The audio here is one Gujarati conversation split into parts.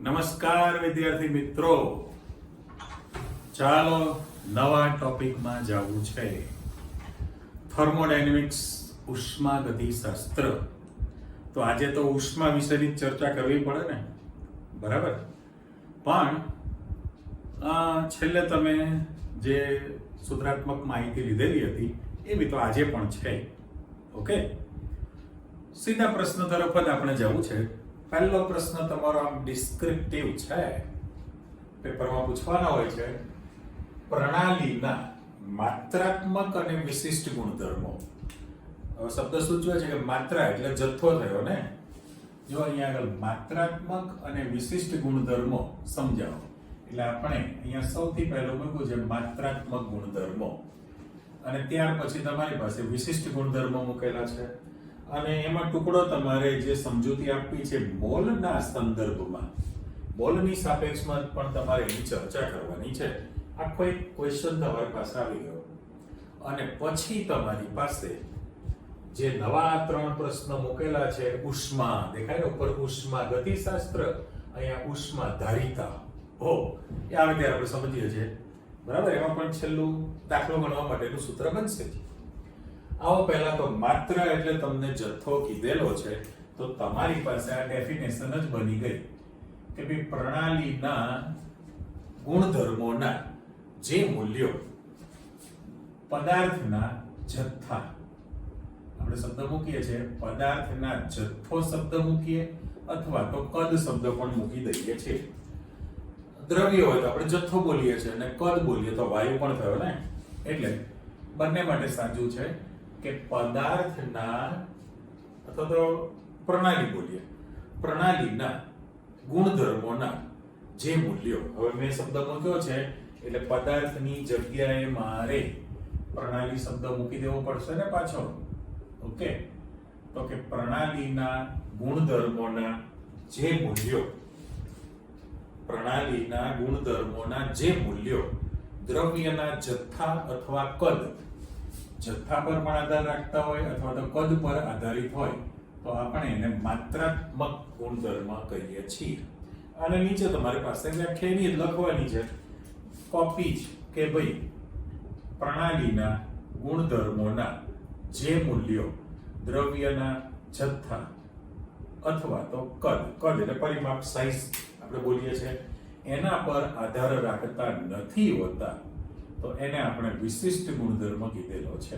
નમસ્કાર વિદ્યાર્થી મિત્રો, ચાલો નવા ટોપિકમાં જવું છે. થર્મોડાયનેમિક્સ, ઉષ્માગતિશાસ્ત્ર. તો આજે તો ઉષ્મા વિશેની ચર્ચા કરવી પડે ને, બરાબર? પણ છેલ્લે તમે જે સુધારાત્મક માહિતી લીધેલી હતી એ બી તો આજે પણ છે. ઓકે, સીધા પ્રશ્ન તરફ જ આપણે જવું છે. પહેલો પ્રશ્ન તમારો આમ ડિસ્ક્રિપ્ટિવ છે, પેપરમાં પૂછવાના હોય છે. પ્રણાલીના માત્રાત્મક અને વિશિષ્ટ ગુણધર્મો. હવે શબ્દ સૂચવે છે કે માત્રા એટલે જથ્થો થયો ને. જો અહીંયા આગળ માત્રાત્મક અને વિશિષ્ટ ગુણધર્મો સમજાવો એટલે આપણે અહીંયા સૌથી પહેલું મૂક્યું છે માત્રાત્મક ગુણધર્મો, અને ત્યાર પછી તમારી પાસે વિશિષ્ટ ગુણધર્મો મૂકેલા છે. અને એમાં ટુકડો તમારે જે સમજૂતી આપવી છે મોલના સંદર્ભમાં, મોલની સાપેક્ષમાં પણ તમારે એની ચર્ચા કરવાની છે. આખો એક ક્વેશ્ચન તમારી પાસે આવી ગયો, અને પછી તમારી પાસે જે નવા 3 પ્રશ્ન મૂકેલા છે. ઉષ્મા દેખાય ને ઉપર, ઉષ્મા ગતિશાસ્ત્ર, અહીંયા ઉષ્મા ધારિતા. એ આવે ત્યારે આપણે સમજીએ છીએ, બરાબર? એમાં પણ છેલ્લું દાખલો ગણવા માટેનું સૂત્ર બનશે. આવો પહેલા તો માત્ર એટલે તમને જથ્થો કીધેલો છે, તો તમારી પાસે આ ડેફિનેશન જ બની ગઈ કે ભાઈ પ્રણાલીના ગુણધર્મોના જે મૂલ્યો પદાર્થના જથ્થા, આપણે શબ્દ મૂકીએ છીએ પદાર્થના જથ્થો શબ્દ મૂકીએ અથવા તો કદ શબ્દ પણ મૂકી દઈએ છીએ. દ્રવ્ય હોય તો આપણે જથ્થો બોલીએ છીએ અને કદ બોલીએ તો વાયુ પણ થયો ને. એટલે બંને માટે સાચું છે કે પદાર્થના અથવા તો પ્રણાલી બોલીએ, પ્રણાલીના ગુણધર્મોના જે મૂલ્યો. હવે મેં શબ્દ મૂક્યો છે એટલે પદાર્થની જગ્યાએ મારે પ્રણાલી શબ્દ મૂકી દેવો પડશે ને પાછો. ઓકે, તો કે પ્રણાલીના ગુણધર્મોના જે મૂલ્યો, પ્રણાલીના ગુણધર્મોના જે મૂલ્યો દ્રવ્યના જથ્થા અથવા કદ, જથ્થા પર પણ આધાર રાખતા હોય અથવા તો કદ પર આધારિત હોય તો આપણે એને માત્રાત્મક ગુણધર્મ કહીએ છીએ. અને નીચે તમારી પાસે વ્યાખ્યાની લખવાની છે, કોપી જ કે ભાઈ પ્રણાલીના ગુણધર્મોના જે મૂલ્યો દ્રવ્યના જથ્થા અથવા તો કદ, કદ એટલે પરિમાપ, સાઈઝ આપણે બોલીએ છીએ, એના પર આધાર રાખતા નથી હોતા તો એને આપણે વિશિષ્ટ ગુણધર્મ કીધેલો છે.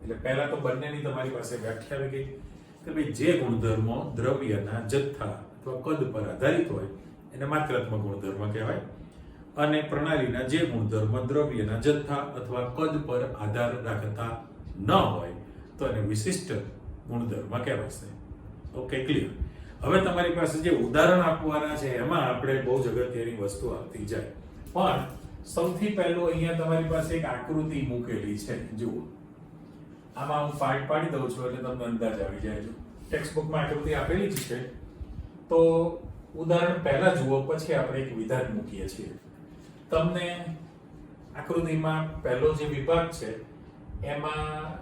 એટલે પહેલા તો બંનેની તમારી પાસે વ્યાખ્યા આવી ગઈ કે ભાઈ જે ગુણધર્મો દ્રવ્યના જથ્થા અથવા કદ પર આધારિત હોય એને માત્રાત્મક ગુણધર્મ કહેવાય, અને પ્રણાલીના જે ગુણધર્મ દ્રવ્યના જથ્થા અથવા કદ પર આધાર રાખતા ન હોય તો એને વિશિષ્ટ ગુણધર્મ કહેવાશે. Okay, clear? હવે તમારી પાસે જે ઉદાહરણ આપવાના છે એમાં આપણે બહુ જ અગત્યની વસ્તુ આવતી જાય. પણ સૌથી પહેલું અહીંયા તમારી પાસે એક આકૃતિ મૂકેલી છે. જુઓ, આમાં હું પાર્ટ પાડી દઉં છું એટલે તમને અંદાજ આવી જાય. જો ટેક્સ્ટ બુકમાં આકૃતિ આપેલી જ છે, તો ઉદાહરણ પહેલા જુઓ, પછી આપણે એક વિધાન મૂકીએ છીએ. તમને આકૃતિમાં પહેલો જે વિભાગ છે એમાં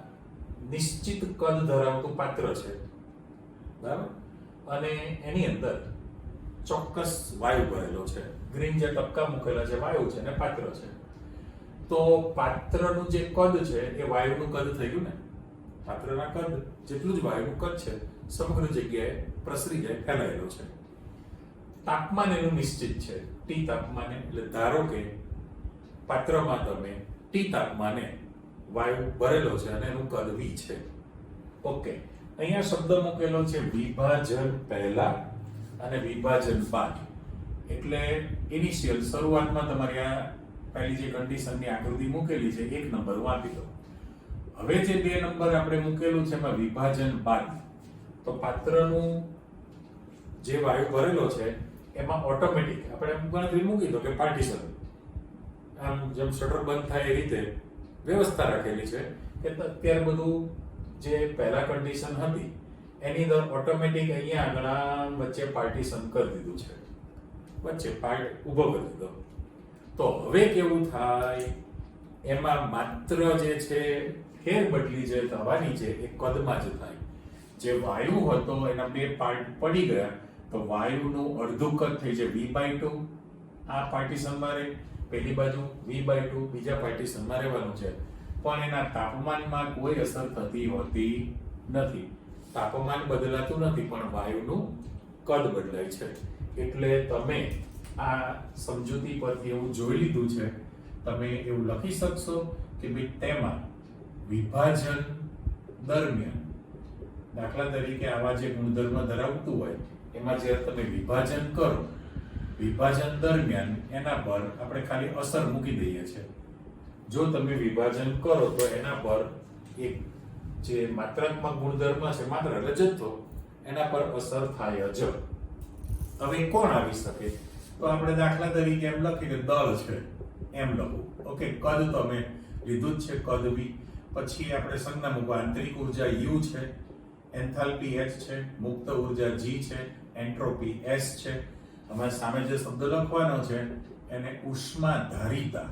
નિશ્ચિત કદ ધરાવતું પાત્ર છે, બરાબર? અને એની અંદર ચોક્કસ વાયુ ભરેલો છે. ગ્રીન જે ટપકા મૂકેલા છે વાયુ છે અને પાત્ર છે. તો પાત્રનું જે કદ છે એ વાયુનું કદ થઈ ગયું ને. પાત્રના કદ જેટલું જ વાયુનું કદ છે, સમગ્ર જગ્યાએ પ્રસરી જાય, ફેલાયેલો છે. તાપમાન એનું નિશ્ચિત છે, ટી તાપમાને. એટલે ધારો કે પાત્રમાં તમે ટી તાપમાને વાયુ ભરેલો છે અને એનું કદ V છે. ઓકે, અહીંયા શબ્દ મૂકેલો છે વિભાજન પહેલા અને વિભાજન બાદ. એટલે ઇનિશિયલ, શરૂઆતમાં તમારી આ પહેલી જે કન્ડિશનની આકૃતિ મૂકેલી છે 1 નંબર વાપી દો. હવે જે 2 નંબર આપણે મૂકેલું છે એમાં વિભાજન બાદ, તો પાત્રનું જે વાયુ ભરેલો છે એમાં ઓટોમેટિક આપણે ગણતરી મૂકી દો કે પાર્ટીશન, આમ જેમ શટર બંધ થાય એ રીતે વ્યવસ્થા રાખેલી છે કે અત્યારે બધું જે પહેલા કન્ડિશન હતી એની અંદર ઓટોમેટિક અહીંયા આગળ વચ્ચે પાર્ટીશન કરી દીધું છે, વચ્ચે પાર્ટ ઊભો કરી દીધો. તો હવે કેવું થાય, એમાં માત્ર જે છે ફેર બદલી જે થવાની છે એ કદમાં જ થાય. જે વાયુ હતો એના 2 પાર્ટ પડી ગયા તો વાયુનું અડધું કદ થઈ જાય v/2, આ પાર્ટીશનમાં રહે પહેલી બાજુ, v/2 બીજા પાર્ટીશનમાં રહેવાનું છે, પણ એના તાપમાનમાં કોઈ અસર થતી હોતી નથી. તાપમાન બદલાતું નથી પણ વાયુનું કદ બદલાય છે. એટલે તમે આ સમજૂતી પરથી એવું જોઈ લીધું છે, તમે એવું લખી શકશો કે ભાઈ તેમાં વિભાજન દરમિયાન, દાખલા તરીકે આવા જે ગુણધર્મ ધરાવતું હોય એમાં જ્યારે તમે વિભાજન કરો, વિભાજન દરમિયાન એના પર આપણે ખાલી અસર મૂકી દઈએ છીએ. જો તમે વિભાજન કરો તો એના પર એક જે માત્રાત્મક ગુણધર્મ છે, માત્ર એટલે જથ્થો, એના પર અસર થાય જ. હવે કોણ આવી શકે? તો આપણે દાખલા તરીકે એમ લખીએ કે દળ છે એમ લખવું. ઓકે, કદ તો અમે લીધું જ છે, કદ v. પછી આપણે સંજ્ઞા મૂકવા, આંતરિક ઉર્જા u છે, એન્થાલ્પી h છે, મુક્ત ઉર્જા g છે, એન્ટ્રોપી s છે. અમારે સામે જે શબ્દ લખવાનો છે એને ઉષ્માધારિતા,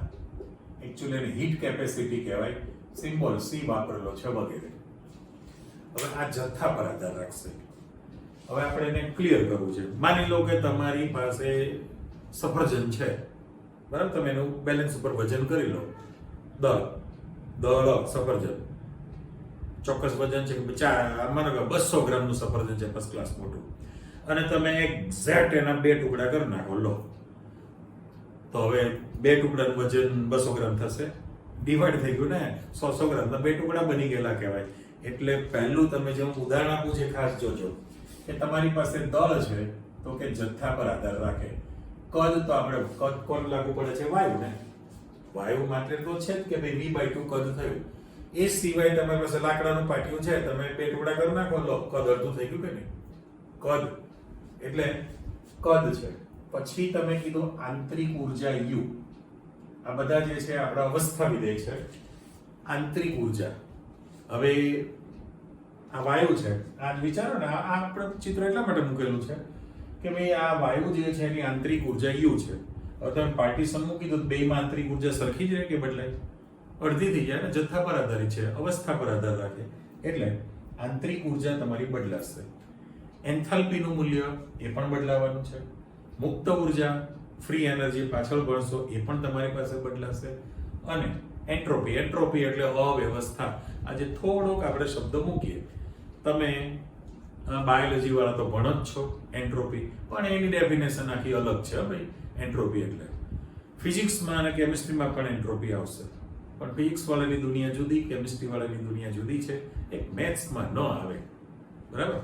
એકચ્યુઅલી એને હીટ કેપેસિટી કહેવાય, સિમ્બોલ c વાપરેલો છે વગેરે. હવે આ જથ્થા પર આધાર રાખશે. હવે આપણે એને ક્લિયર કરવું છે. માની લો કે તમારી પાસે સફરજન છે, બરાબર? તમે એનું બેલેન્સ ઉપર વજન કરી લો, દળ સફરજન ચોક્કસ વજન છે કે માનો કે 200 ગ્રામનું સફરજન છે, ફર્સ્ટ ક્લાસ મોટું, અને તમે એક્ઝેક્ટ એના 2 ટુકડા કરી નાખો, લો તો હવે 2 ટુકડાનું વજન 200 ગ્રામ થશે, ડિવાઈડ થઈ ગયું ને, 100 ગ્રામના 2 ટુકડા બની ગયેલા કહેવાય. એટલે પહેલું તમે જે હું ઉદાહરણ આપું છે ખાસ જોજો કે તમારી પાસે દળ છે તો કે જથ્થા પર આધાર રાખે. કદ તો આપણે કદ કોણ લાગુ પડે છે? વાયુ ને. વાયુ માટે તો છે જ કે ભાઈ v/2 કદ થયું. એ સિવાય તમારી પાસે લાકડાનું પાટિયું છે, તમે 2 ટુકડા કરી નાખો, લો કદ અડધું થઈ ગયું કે નહીં? કદ એટલે કદ છે. પછી તમે કીધું આંતરિક ઉર્જા u. આ બધા જે છે આપણા અવસ્થા વિધેય છે. આંતરિક ઉર્જા, હવે આ વાયુ છે, આ વિચારો ને, આ આપણે ચિત્ર એટલા માટે મૂકેલું છે કે ભાઈ આ વાયુ જે છે એની આંતરિક ઉર્જા u છે. હવે તમે પાર્ટીશન મૂકી દો, બેમાં આંતરિક ઉર્જા સરખી જ રહે કે બદલાય? અડધી થઈ જાય ને. જથ્થા પર આધારિત છે, અવસ્થા પર આધાર રાખે, એટલે આંતરિક ઉર્જા તમારી બદલાશે. એન્થાલ્પીનું મૂલ્ય એ પણ બદલાવાનું છે. મુક્ત ઉર્જા, ફ્રી એનર્જી પાછળ ભણશો, એ પણ તમારી પાસે બદલાશે. અને એન્ટ્રોપી, એન્ટ્રોપી એટલે અવ્યવસ્થા. આજે થોડોક આપણે શબ્દ મૂકીએ, તમે બાયોલોજી વાળા તો ભણો જ છો એન્ટ્રોપી, પણ એની ડેફિનેશન આખી અલગ છે ભાઈ. એન્ટ્રોપી એટલે ફિઝિક્સમાં અને કેમિસ્ટ્રીમાં પણ એન્ટ્રોપી આવશે, પણ ફિઝિક્સ વાળાની દુનિયા જુદી, કેમિસ્ટ્રી વાળાની દુનિયા જુદી છે. એક મેથ્સમાં ન આવે, બરાબર?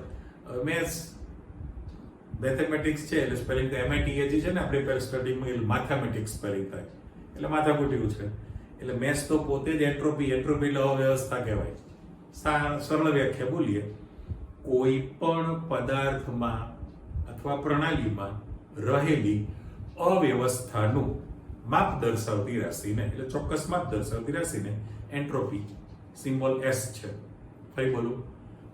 મેથ્સ મેથેમેટિક્સ છે એટલે સ્પેલિંગ તો MITH છે ને, આપણે પહેલા સ્ટડીમાં મેથેમેટિક્સ સ્પેલિંગ થાય એટલે માથાકૂટ્યું છે. એટલે મેથ્સ તો પોતે જ એન્ટ્રોપી, એન્ટ્રોપી એટલે અવ્યવસ્થા કહેવાય. સરળ વ્યાખ્યા બોલીએ, કોઈ પણ પદાર્થમાં અથવા પ્રણાલીમાં રહેલી અવ્યવસ્થાનું માપ દર્શાવતી રાશિને, એટલે ચોક્કસ માપ દર્શાવતી રાશિને એન્ટ્રોપી, સિમ્બોલ S છે. ફરી બોલું,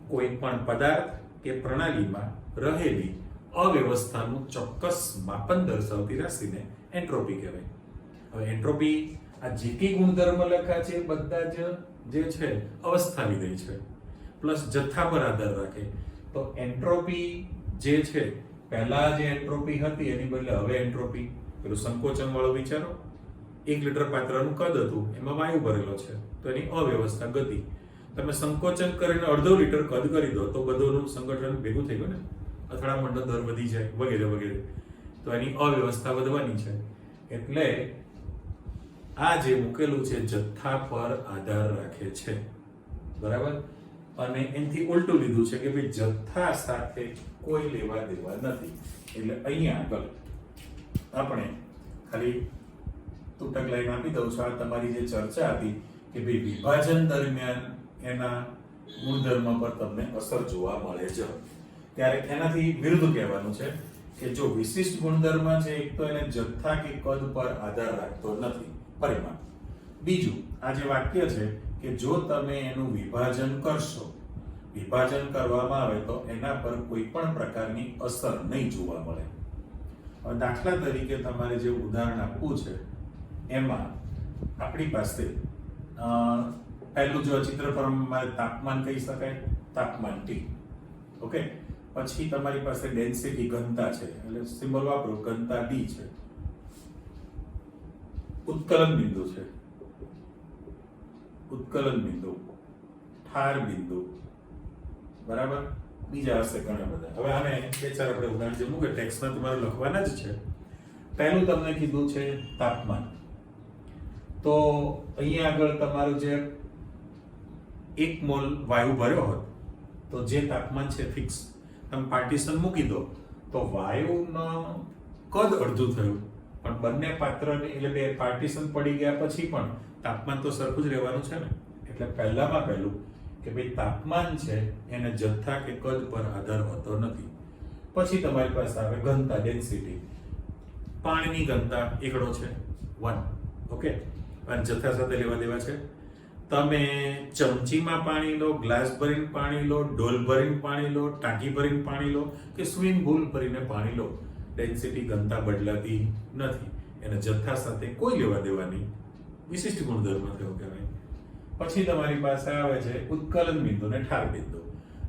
કોઈ પણ પદાર્થ કે પ્રણાલીમાં રહેલી અવ્યવસ્થાનું ચોક્કસ માપન દર્શાવતી રાશિને એન્ટ્રોપી કહેવાય. હવે એન્ટ્રોપી આ જે કઈ ગુણધર્મ લખ્યા છે બધા જ જે છે અવસ્થા વિધેય છે, પ્લસ જથ્થા પર આધાર રાખે. તો એન્ટ્રોપી જે છે, પહેલા જે એન્ટ્રોપી હતી એની બદલે હવે એન્ટ્રોપી, પેલું સંકોચન વાળો વિચારો, 1 લીટર પાત્રનું કદ હતું, એમાં વાયુ ભરેલો છે તો એની અવ્યવસ્થા ગતિ. તમે સંકોચન કરીને 1/2 લીટર કદ કરી દો તો બધું સંગઠન ભેગું થઈ ગયું ને, અથડામણનો દર વધી જાય વગેરે વગેરે, તો એની અવ્યવસ્થા વધવાની છે. એટલે આ જે મૂકેલું છે જથ્થા પર આધાર રાખે છે, બરાબર? અને એનાથી ઉલટું લીધું છે કે ભાઈ જથ્થા સાથે કોઈ લેવા દેવા નથી. એટલે અહીંયા આગળ આપણે ખાલી તૂટક લાઈન આપી દઉં છું. આ તમારી જે ચર્ચા હતી કે ભાઈ વિભાજન દરમિયાન એના ગુણધર્મ પર તમને અસર જોવા મળે છે, ત્યારે એનાથી વિરુદ્ધ કહેવાનું છે કે જો વિશિષ્ટ ગુણધર્મ છે, એક તો એને જથ્થા કે કદ પર આધાર રાખતો નથી, પરિમાણ. બીજું, આ જે વાક્ય છે કે જો તમે એનું વિભાજન કરશો, વિભાજન કરવામાં આવે તો એના પર કોઈ પણ પ્રકારની અસર નહીં જોવા મળે. હવે દાખલા તરીકે તમારે જે ઉદાહરણ આપવું છે એમાં આપણી પાસે પહેલું જો ચિત્ર પર તાપમાન કહી શકાય, તાપમાન T. ઓકે, પછી તમારી પાસે ડેન્સિટી ઘનતા છે, એટલે સિમ્બોલ વાપરો, ઘનતા D છે. ઉત્કલન બિંદુ છે, ઉત્કલન બિંદુ, ઠાર બિંદુ, બરાબર. બીજા હશે ઘણા બધા. હવે આને બે ચાર આપણે ઉદાહરણ જેવું કે ટેક્સ્ટમાં તમારે લખવાના જ છે. પહેલું તમને કીધું છે તાપમાન. તો અહીંયા આગળ તમારું જે 1 મોલ વાયુ ભર્યો હોત તો જે તાપમાન છે ફિક્સ, તમે પાર્ટીશન મૂકી દો તો વાયુનો કદ અડધું થયું, પણ બંને પાત્રની એટલે બે પાર્ટીશન પડી ગયા પછી પણ તાપમાન તો સરખું જ રહેવાનું છે ને. એટલે પહેલામાં પહેલું કે ભાઈ તાપમાન છે એને જથ્થા કે કદ પર આધાર હોતો નથી. પછી તમારી પાસે આવે ઘનતા, ડેન્સિટી. પાણીની ઘનતા એકડો છે 1, ઓકે, અને જથ્થા સાથે લેવા દેવા છે. તમે ચમચીમાં પાણી લો, ગ્લાસ ભરીને પાણી લો, ડોલ ભરીને પાણી લો, ટાંકી ભરીને પાણી લો કે સ્વિમિંગ પૂલ ભરીને પાણી લો, ડેન્સિટી ઘનતા બદલાતી નથી. એને જથ્થા સાથે કોઈ લેવા દેવાની વિશિષ્ટ ગુણધર્મ થયો કહેવાય. પછી તમારી પાસે આવે છે ઉત્કલન બિંદુ અને ઠાર બિંદુ.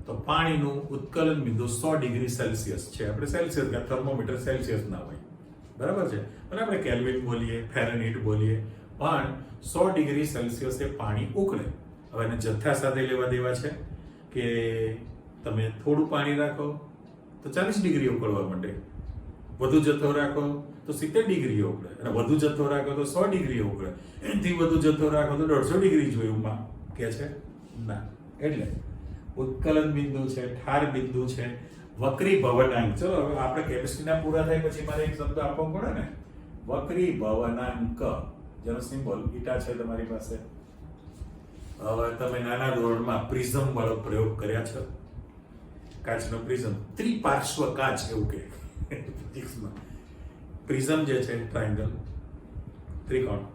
તો પાણીનું ઉત્કલન બિંદુ 100 ડિગ્રી સેલ્સિયસ છે. આપણે સેલ્સિયસ કે થર્મોમીટર સેલ્સિયસ ના હોય, બરાબર છે, અને આપણે કેલ્વિન બોલીએ, ફેરનહીટ બોલીએ, પણ 100 ડિગ્રી સેલ્સિયસે પાણી ઉકળે. હવે એને જથ્થા સાથે લેવા દેવા છે કે તમે થોડું પાણી રાખો તો 40 ડિગ્રી ઉકળવા માંડે, વધુ જથ્થો રાખો તો 70 ડિગ્રી ઉકળે, અને વધુ જથ્થો રાખો તો 100 ડિગ્રી ઉકળે, એનાથી વધુ જથ્થો રાખો તો 150 ડિગ્રી જોયું માં કે છે ના. એટલે ઉત્કલન બિંદુ છે, ઠાર બિંદુ છે, વક્રી ભવનાંક. ચલો હવે આપણે કેમિસ્ટ્રીના પૂરા થાય પછી મારે એક શબ્દ આપવો પડે ને, વક્રી ભવનાંક, જેનો સિમ્બોલ ઈટા છે તમારી પાસે. હવે તમે નાના ધોરણમાં પ્રિઝમ વાળો પ્રયોગ કર્યા છે, કાચનો પ્રિઝમ, ત્રિપાર્શ્વ કાચ એવું કે ફિઝિક્સમાં. પ્રિઝમ જે છે ટ્રાયંગલ, ત્રિકોણ,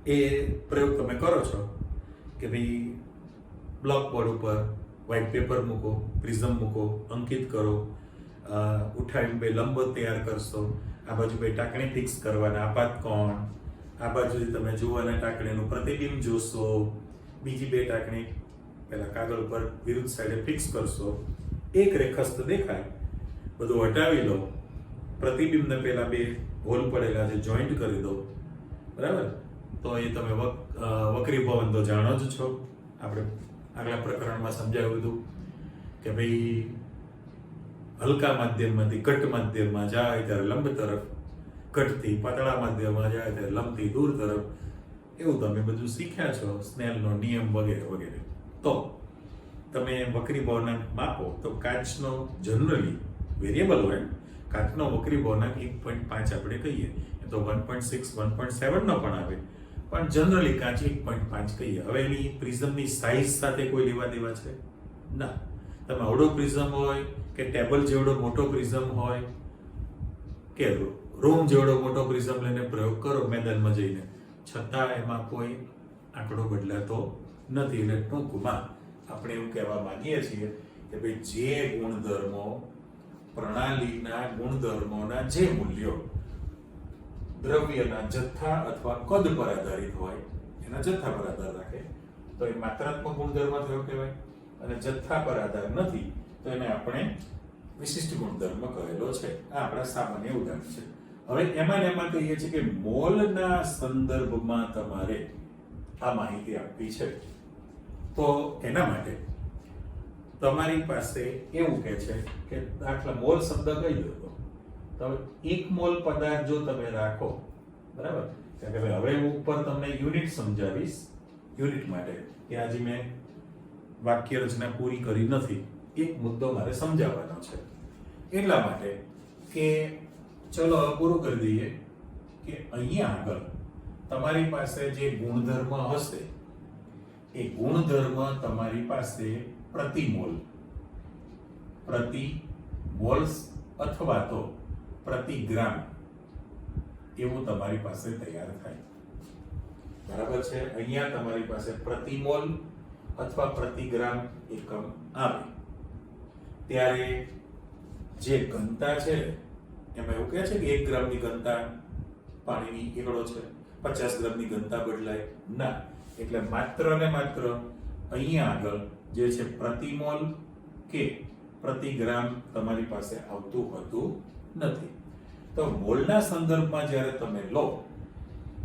એ પ્રયોગ તમે કરો છો કે ભાઈ બ્લોકબોર્ડ ઉપર વ્હાઇટ પેપર મૂકો, પ્રિઝમ મૂકો, અંકિત કરો, ઉઠાવીને બે લંબ તૈયાર કરશો, આ બાજુ બે ટાંકણી ફિક્સ કરવાના, આપાત કોણ, આ બાજુથી તમે જુવાના ટાંકણીનું પ્રતિબિંબ જોશો, બીજી બે ટાંકણી પેલા કાગળ ઉપર વિરુદ્ધ સાઈડે ફિક્સ કરશો, એક રેખસ્થ દેખાય, બધું હટાવી લો, પ્રતિબિંબને પેલા બે હોલ પડેલા છે જોઈન્ટ કરી દો, બરાબર. તો એ તમે વક્રી ભવન તો જાણો જ છો, આપણે આગલા પ્રકરણમાં સમજાવ્યું હતું કે ભાઈ હલકા માધ્યમમાંથી ઘટ માધ્યમમાં જાય ત્યારે લંબ તરફ, ઘટથી પાતળા માધ્યમમાં જાય ત્યારે લંબથી દૂર તરફ, એવું તમે બધું શીખ્યા છો, સ્નેલનો નિયમ વગેરે વગેરે. તો તમે વક્રી ભવનાંક માપો તો કાચનો જનરલી વેરિયેબલ હોય, કાચનો વક્રી ભવનાંક 1.5 આપણે કહીએ, તો 1.6 1.7 નો પણ આવે, પણ જનરલી કાચ 1.5 કહીએ. હવે એની પ્રિઝમની સાઇઝ સાથે કોઈ લેવા દેવા છે ના. તમે અવળો પ્રિઝમ હોય કે ટેબલ જેવડો મોટો પ્રિઝમ હોય કે રૂમ જેવડો મોટો પ્રિઝમ લઈને પ્રયોગ કરો મેદાનમાં જઈને, છતાં એમાં કોઈ આંકડો બદલાતો નથી. એટલે ટૂંકમાં આપણે એવું કહેવા માંગીએ છીએ કે ભાઈ જે ગુણધર્મો, પ્રણાલીના ગુણધર્મોના જે મૂલ્યો દ્રવ્યના જથ્થા અથવા કદ પર આધારિત હોય, એના જથ્થા પર આધાર રાખે તો એ માત્રાત્મક ગુણધર્મ થયો કહેવાય, અને જથ્થા પર આધાર નથી તો એને આપણે વિશિષ્ટ ગુણધર્મ કહેલો છે. આ આપણા સામાન્ય ઉદાહરણ છે. હવે એમાં કહીએ છીએ કે મોલના સંદર્ભમાં તમારે આ માહિતી આપવી છે, તો એના માટે તમારી પાસે એવું કહે છે કે દાખલા મોલ શબ્દ કહી દો તો 1 મોલ પદાર્થ જો તમે રાખો, બરાબર, કારણ કે હવે ઉપર તમને યુનિટ સમજાવીશ, યુનિટ માટે કે આજે મેં વાક્ય રચના પૂરી કરી નથી, એક મુદ્દો મારે સમજાવવાનો છે. એટલા માટે કે ચલો પૂરું કરી દઈએ કે અહીંયા આગળ તમારી પાસે જે ગુણધર્મ હશે એ ગુણધર્મ તમારી પાસે પ્રતિ મોલ્સ અથવા તો પ્રતિ ગ્રામ એવું તમારી પાસે તૈયાર થાય, બરાબર છે. અહીંયા તમારી પાસે પ્રતિ મોલ અથવા પ્રતિ ગ્રામ એકમ આવે ત્યારે જે ઘનતા છે એમાં એવું કહે છે કે 1 ગ્રામની ઘનતા પાણીની એકડો છે, 50 ગ્રામની ઘનતા બદલાય ના. એટલે માત્ર ને માત્ર અહીંયા આગળ જે છે પ્રતિ મોલ કે પ્રતિ ગ્રામ તમારી પાસે આવતું હોતું નથી. તો મોલના સંદર્ભમાં જ્યારે તમે લો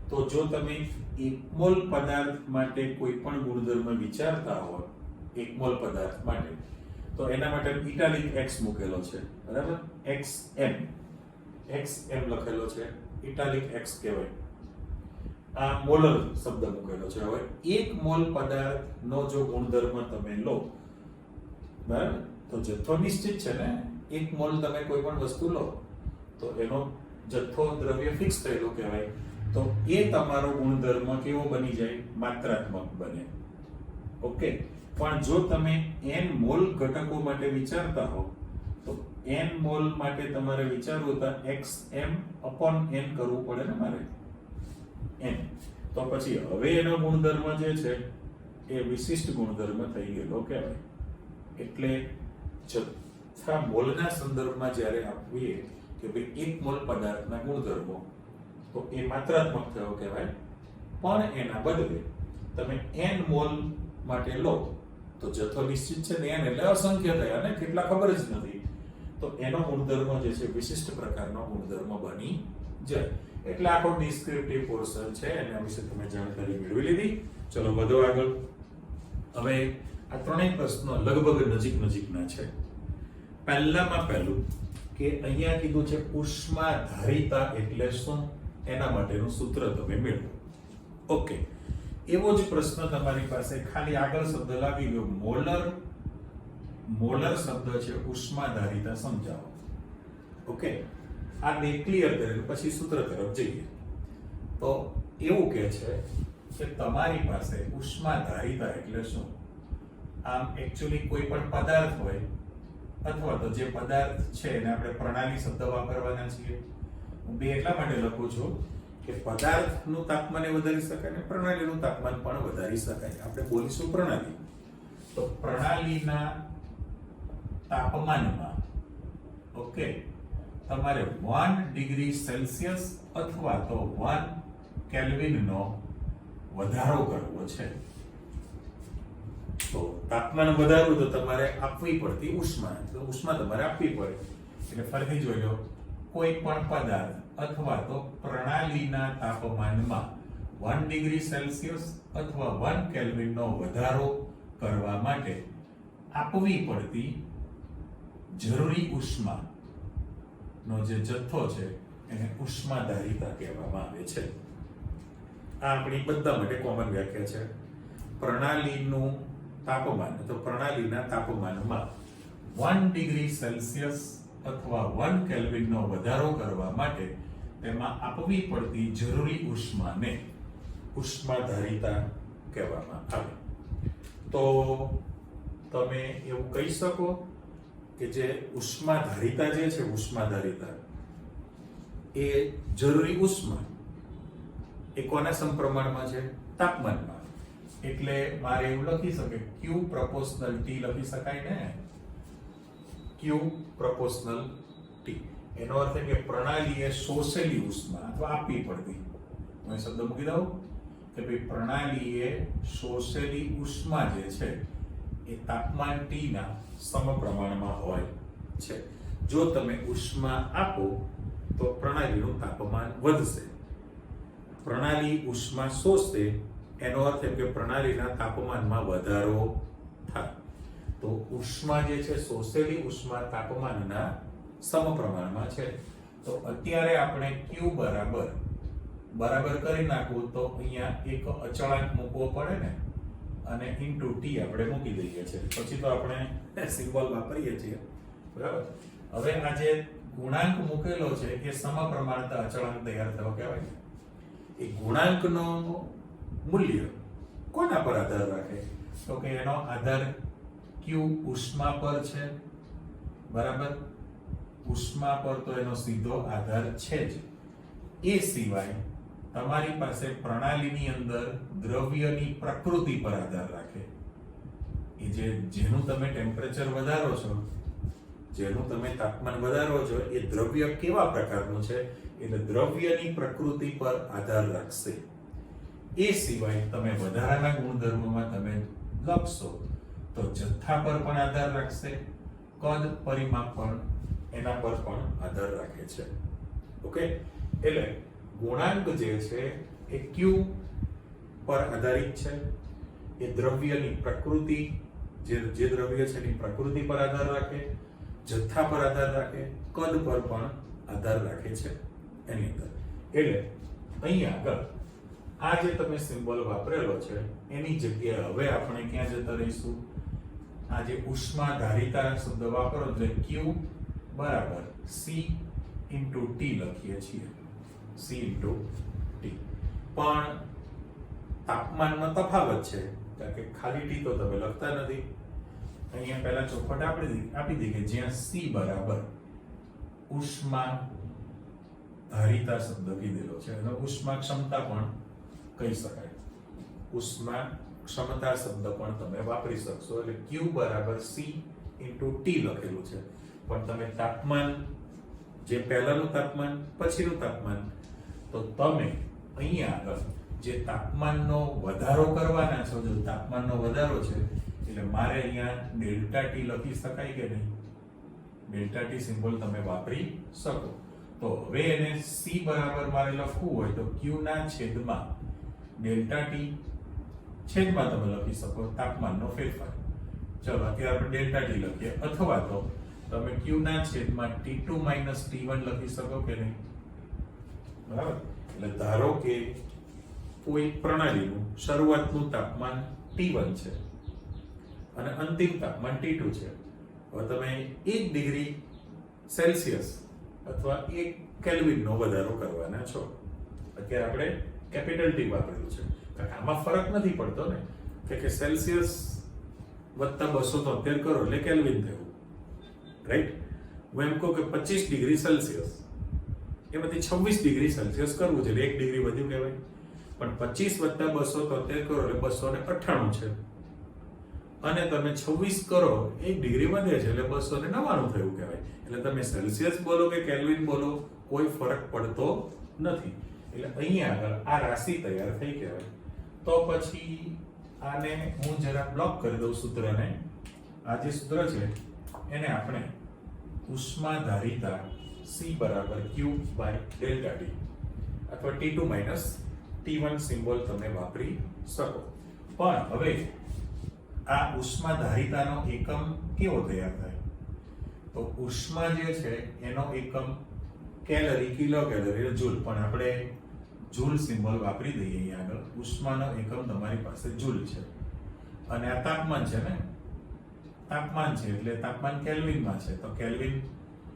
તો જો તમે એક મોલ પદાર્થ માટે કોઈ પણ ગુણધર્મ વિચારતા હો, એક મોલ પદાર્થ માટે, તો એના માટે ઇટાલિક x મૂકેલો છે, બરાબર? xm લખેલો છે, ઇટાલિક x કહેવાય. આ મોલર શબ્દ મૂકેલો છે. હવે એક મોલ પદાર્થનો જો ગુણધર્મ તમે લો, બરાબર, તો જથ્થો નિશ્ચિત છે ને. એક મોલ તમે કોઈ પણ વસ્તુ લો તો એનો જથ્થો દ્રવ્ય ફિક્સ થયેલો કહેવાય. તો એ તમારો ગુણધર્મ કેવો બની જાય? માત્રાત્મક બને. ઓકે. પણ જો તમે n મોલ ઘટકો માટે વિચારતા હો તો n મોલ માટે તમારે વિચારવું તો xm/n કરવું પડે ને મારે. n તો પછી હવે એનો ગુણધર્મ જે છે એ વિશિષ્ટ ગુણધર્મ થઈ ગયેલો કહેવાય. એટલે જથ્થા મોલના સંદર્ભમાં જ્યારે આપીએ કે ભાઈ એક મોલ પદાર્થના ગુણધર્મો, તો એ માત્રાત્મક થયો કહેવાય. પણ એના બદલે તમે n મોલ માટે લો તો જથ્થો નિશ્ચિત છે ને, n એટલે અસંખ્ય થયા ને, કેટલા ખબર જ નથી. તો એનો ગુણધર્મ જે છે વિશિષ્ટ પ્રકારનો ગુણધર્મ બની જાય. એટલે આખો ડિસ્ક્રિપ્ટિવ પોર્શન છે, એના વિશે તમે જાણકારી મેળવી લીધી. ચલો વધો આગળ. હવે આ ત્રણેય પ્રશ્નો લગભગ નજીકના છે. પહેલામાં પહેલું કે અહીંયા કીધું છે ઉષ્માધારિતા એટલે શું, એના માટેનું સૂત્ર તમે મેળવો. ઓકે. એવો જ પ્રશ્ન તમારી પાસે ખાલી આગળ શબ્દ લાગી ગયો મોલર શબ્દ છે, ઉષ્માધારિતા સમજાવો. ઓકે. આ બે ક્લિયર કરીને પછી સૂત્ર તરફ જઈએ. તો એવું કહે છે કે તમારી પાસે ઉષ્માધારિતા એટલે શું? આમ એક્ચ્યુઅલી કોઈ પણ પદાર્થ હોય અથવા તો જે પદાર્થ છે એને આપણે પ્રણાલી શબ્દ વાપરવાના છીએ. હું બે એટલા માટે લખું છું કે પદાર્થનું તાપમાન વધારી શકાય અને પ્રણાલીનું તાપમાન પણ વધારી શકાય. આપણે બોલીશું પ્રણાલી. તો પ્રણાલીના તાપમાનમાં ઓકે તમારે 1 ડિગ્રી સેલ્સિયસ અથવા તો 1 કેલ્વિનનો વધારો કરવો છે. તો તાપમાન વધારવું તો તમારે આપવી પડતી ઉષ્મા, તો ઉષ્મા તમારે આપવી પડે. એટલે ફરીથી જોઈ લો, કોઈ પણ પદાર્થ અથવા તો પ્રણાલીના તાપમાનમાં 1 ડિગ્રી સેલ્સિયસ અથવા 1 કેલ્વિનનો વધારો કરવા માટે આપવી પડતી જરૂરી ઉષ્મા નો જે જથ્થો છે એને ઉષ્માધારિતા કહેવામાં આવે છે. આ આપણી બધા માટે કોમન વ્યાખ્યા છે. પ્રણાલીનું તાપમાન, તો પ્રણાલીના તાપમાનમાં 1 ડિગ્રી સેલ્સિયસ અથવા 1 કેલ્વિનનો વધારો કરવા માટે તેમાં આપવી પડતી જરૂરી ઉષ્માને ઉષ્માધારિતા કહેવામાં આવે. તો તમે એવું કહી શકો કે જે ઉષ્માધારિતા જે છે, ઉષ્માધારિતા એ જરૂરી ઉષ્મા એ કોના સમપ્રમાણમાં છે? તાપમાનમાં. એટલે મારે એવું લખી શકે Q proportional T લખી શકાય ને. Q proportional T એનો અર્થ કે પ્રણાલીએ શોષેલી ઉષ્મા અથવા આપવી પડતી, હું એ શબ્દ મૂકી દઉં કે ભાઈ પ્રણાલીએ શોષેલી ઉષ્મા જે છે એ તાપમાન T ના સમપ્રમાણમાં હોય છે. જો તમે ઉષ્મા આપો તો પ્રણાલીનું તાપમાન વધશે. પ્રણાલી ઉષ્મા શોષશે એનો અર્થ એમ કે પ્રણાલીના તાપમાનમાં વધારો થાય. તો ઉષ્મા જે છે, શોષેલી ઉષ્મા તાપમાનના સમપ્રમાણમાં છે. તો અત્યારે આપણે Q બરાબર કરી નાખવું તો અહીંયા એક અચળાંક મૂકવો પડે ને, અને ઇન્ટુ T આપણે મૂકી દઈએ છીએ. પછી તો આપણે સિમ્બોલ વાપરીએ છીએ, બરાબર. હવે આ જે ગુણાંક મૂકેલો છે એ સમપ્રમાણતા અચળાંક તૈયાર થયો કહેવાય. એ ગુણાંકનો મૂલ્ય કોના પર આધાર રાખે? તો કે એનો આધાર Q ઉષ્મા પર છે, બરાબર. ઉષ્મા પર તો એનો સીધો આધાર છે જ. એ સિવાય તમારી પાસે પ્રણાલીની અંદર દ્રવ્યની પ્રકૃતિ પર આધાર રાખે. એ જેનું તમે ટેમ્પરેચર વધારો છો, જેનું તમે તાપમાન વધારો છો, એ દ્રવ્ય કેવા પ્રકારનું છે એટલે દ્રવ્યની પ્રકૃતિ પર આધાર રાખશે. એ સિવાય તમે વધારાના ગુણધર્મોમાં તમે લખશો તો જથ્થા પર પણ આધાર રાખશે, કદ પરિમાપ પણ એના પર પણ આધાર રાખે છે. ઓકે, એટલે ગુણાંક જે છે એ Q પર આધારિત છે. એ દ્રવ્યની પ્રકૃતિ, જે દ્રવ્ય છે એની પ્રકૃતિ પર આધાર રાખે, જથ્થા પર આધાર રાખે, કદ પર પણ આધાર રાખે છે એની અંદર. એટલે અહીંયા આગળ આ જે તમે સિમ્બોલ વાપરેલો છે એની જગ્યાએ હવે આપણે ક્યાં જતા રહીશું? આ જે ઉષ્માધારિતા શબ્દ વાપરો એટલે Q બરાબર C into T લખીએ છીએ. C into T. પણ તાપમાનનો તફાવત છે કારણ કે ખાલી T તો તમે લખતા નથી. અહીંયા પહેલા ચોખવટ આપી દી કે જ્યાં C બરાબર ઉષ્મા ધારિતા શબ્દ કીધેલો છે અને ઉષ્મા ક્ષમતા પણ કહી શકાય. ઉષ્મા ક્ષમતા શબ્દ પણ તમે વાપરી શકશો. એટલે Q બરાબર C into T લખેલું છે. પણ તમે તાપમાન, જે પહેલાનું તાપમાન પછીનું તાપમાન, તો તમે અહીંયા આગળ જે તાપમાનનો વધારો કરવાના છો, જો તાપમાનનો વધારો છે એટલે મારે અહીંયા ડેલ્ટા T લખી શકાય કે નહીં? ડેલ્ટા T સિમ્બોલ તમે વાપરી શકો. તો હવે એને C બરાબર મારે લખવું હોય તો Q ના છેદમાં ડેલ્ટા T છેદમાં તમે લખી શકો તાપમાનનો ફેરફાર. ચલો અત્યારે આપણે ડેલ્ટા T લખીએ, અથવા તો તમે Q ના છેદમાં T2 minus T1 લખી શકો કે નહીં? બરાબર. એટલે ધારો કે કોઈ પ્રણાલીનું શરૂઆતનું તાપમાન T1 છે અને અંતિમ તાપમાન T2 છે. હવે તમે 1 ડિગ્રી સેલ્સિયસ અથવા 1 કેલ્વિનનો વધારો કરવાના છો. અત્યારે આપણે કેપિટલ T વાપરેલું છે કારણ કે આમાં ફરક નથી પડતો ને કે સેલ્સિયસ વત્તા 273 કરો એટલે કેલ્વિન થયું, રાઈટ? હું એમ કહું કે 25 ડિગ્રી સેલ્સિયસ એમાંથી 26 ડિગ્રી સેલ્સિયસ કરવું છે એટલે 1 ડિગ્રી વધ્યું કહેવાય. પણ 25 વત્તા 273 કરો એટલે 298 છે અને તમે 26 કરો 1 ડિગ્રી વધે છે એટલે 299 થયું કહેવાય. એટલે તમે સેલ્સિયસ બોલો કે કેલ્વિન બોલો કોઈ ફરક પડતો નથી. એટલે અહીંયા આગળ આ રાશિ તૈયાર થઈ કહેવાય. તો પછી આને હું જરા બ્લોક કરી દઉં સૂત્રને. આ જે સૂત્ર છે એને આપણે ઉષ્માધારિતા C બરાબર Q by ડેલ્ટા T અથવા T2 minus T1 સિમ્બોલ તમે વાપરી શકો. પણ હવે આ ઉષ્માધારિતાનો એકમ કેવો તૈયાર થાય? તો ઉષ્મા જે છે એનો એકમ કેલરી, કિલો કેલરી, જૂલ. પણ આપણે જૂલ સિમ્બોલ વાપરી દઈએ અહીંયા આગળ. ઉષ્માનો એકમ તમારી પાસે જૂલ છે અને આ તાપમાન છે ને, તાપમાન છે એટલે તાપમાન કેલ્વિનમાં છે તો કેલ્વિન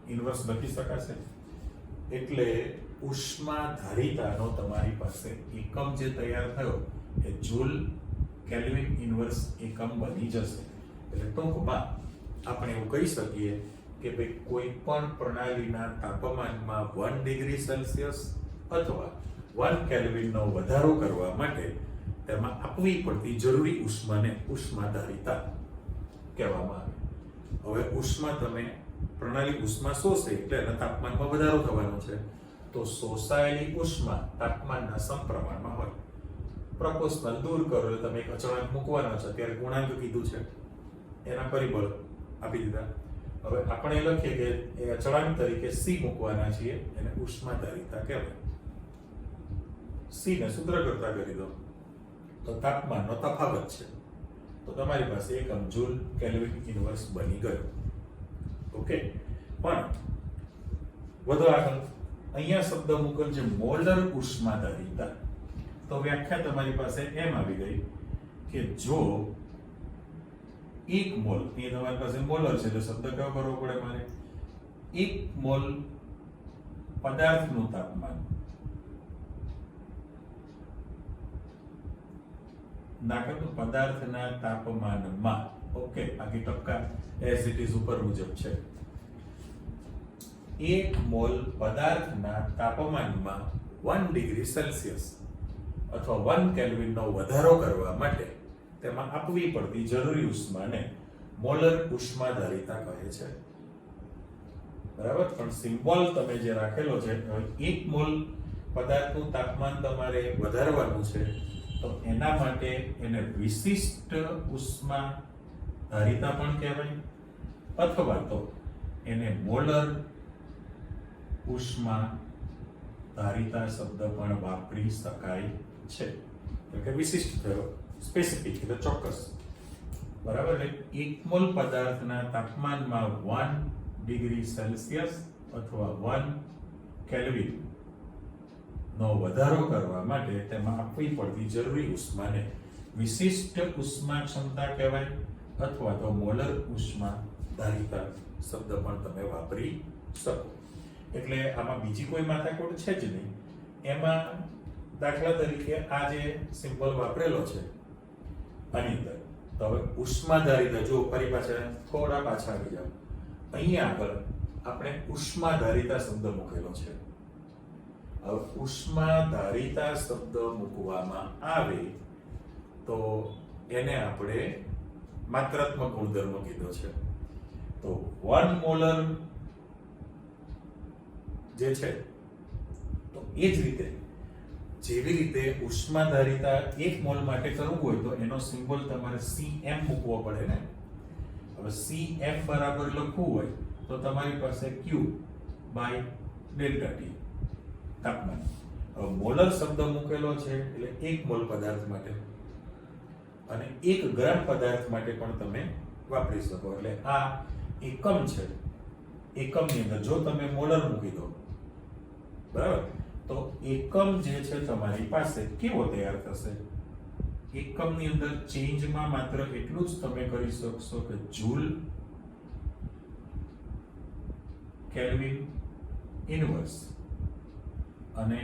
ઇન્વર્સ લખી શકાશે. એટલે ઉષ્માધારિતાનો તમારી પાસે એકમ જે તૈયાર થયો એ જૂલ કેલ્વિન ઇન્વર્સ એકમ બની જશે. એટલે ટૂંકમાં આપણે એવું કહી શકીએ કે ભાઈ કોઈ પણ પ્રણાલીના તાપમાનમાં 1 ડિગ્રી સેલ્સિયસ અથવા 1 કેલ્વિનનો વધારો કરવા માટે તેમાં આપવી પડતી જરૂરી ઉષ્માને ઉષ્માધારિતા કહેવામાં આવે. હવે ઉષ્મા તમે પ્રણાલી ઉષ્મા શોષે એટલે એના તાપમાનમાં વધારો થવાનો છે. તો શોષાયેલી ઉષ્મા તાપમાનના સમપ્રમાણમાં હોય. પ્રપોર્શનલ દૂર કરો એટલે તમે એક અચળાંક મૂકવાનો છે. અત્યારે ગુણાંક કીધું છે એના પરિબળ આપી દીધા. હવે આપણે લખીએ કે એ અચળાંક તરીકે C મૂકવાના છીએ, એને ઉષ્માધારિતા કહેવાય. C ને સૂત્ર કરતા કરી દો તો તાપમાનનો તફાવત છે તો તમારી પાસે એકમ જૂલ કેલ્વિન ઇન્વર્સ બની ગયો. ઓકે. પણ વધુ આગળ અહીંયા શબ્દ મૂકેલ છે મોલર ઉષ્માધારિતા. તો વ્યાખ્યા તમારી પાસે એમ આવી ગઈ કે જો 1 મોલ, એ તમારી પાસે મોલર છે તો શબ્દ કયો કરવો પડે મારે? 1 મોલ પદાર્થનું તાપમાન દાખલ પદાર્થના તાપમાનમાં, ઓકે, બાકી ટપકા એઝ ઇટ ઇઝ ઉપર મુજબ છે. 1 મોલ પદાર્થના તાપમાનમાં 1 ડિગ્રી સેલ્સિયસ અથવા 1 કેલ્વિનનો વધારો કરવા માટે તેમાં આપવી પડતી જરૂરી ઉષ્માને મોલર ઉષ્માધારિતા કહે છે. બરાબર. પણ સિમ્બોલ તમે જે રાખેલો છે 1 મોલ પદાર્થનું તાપમાન તમારે વધારવાનું છે તો એના માટે એને વિશિષ્ટ ઉષ્માધારિતા પણ કહેવાય અથવા તો એને મોલર ઉષ્મા ધારિતા શબ્દ પણ વાપરી શકાય છે. એટલે કે વિશિષ્ટ થયો, સ્પેસિફિક એટલે ચોક્કસ. બરાબર. એટલે 1 મોલ પદાર્થના તાપમાનમાં 1 ડિગ્રી સેલ્સિયસ અથવા 1 કેલ્વિન નો વધારો કરવા માટે તેમાં આપવી પડતી જરૂરી ઉષ્માને વિશિષ્ટ ઉષ્મા ક્ષમતા કહેવાય, અથવા તો મોલર ઉષ્મા ધારિતા શબ્દ પણ તમે વાપરી શકો. એટલે આમાં બીજી કોઈ માથાકૂટ છે જ નહીં. એમાં દાખલા તરીકે આ જે સિમ્બોલ વાપરેલો છે આની અંદર, તો હવે ઉષ્માધારિતા, જો ફરી થોડા પાછા આવી જાઓ, અહીંયા આગળ આપણે ઉષ્માધારિતા શબ્દ મૂકેલો છે. હવે ઉષ્માધારિતા શબ્દ મૂકવામાં આવે તો એને આપણે માત્રાત્મક ગુણધર્મ કીધો છે. તો 1 મોલર જે છે, તો એ જ રીતે જેવી રીતે ઉષ્માધારિતા 1 મોલ માટે કરવું હોય તો એનો સિમ્બોલ તમારે Cm મૂકવો પડે ને. હવે Cm બરાબર લખવું હોય તો તમારી પાસે Q બાય ડેલ્ટા T તાપમાન. હવે મોલર શબ્દ મૂકેલો છે એટલે 1 મોલ પદાર્થ માટે, અને 1 ગ્રામ પદાર્થ માટે પણ તમે વાપરી શકો. એટલે આ એકમ છે, એકમની અંદર જો તમે મોલર મૂકી દો, બરાબર, તો એકમ જે છે તમારી પાસે કેવો તૈયાર થશે? એકમની અંદર ચેન્જમાં માત્ર એટલું જ તમે કરી શકશો કે જૂલ કેલ્વિન ઇનવર્સ, અને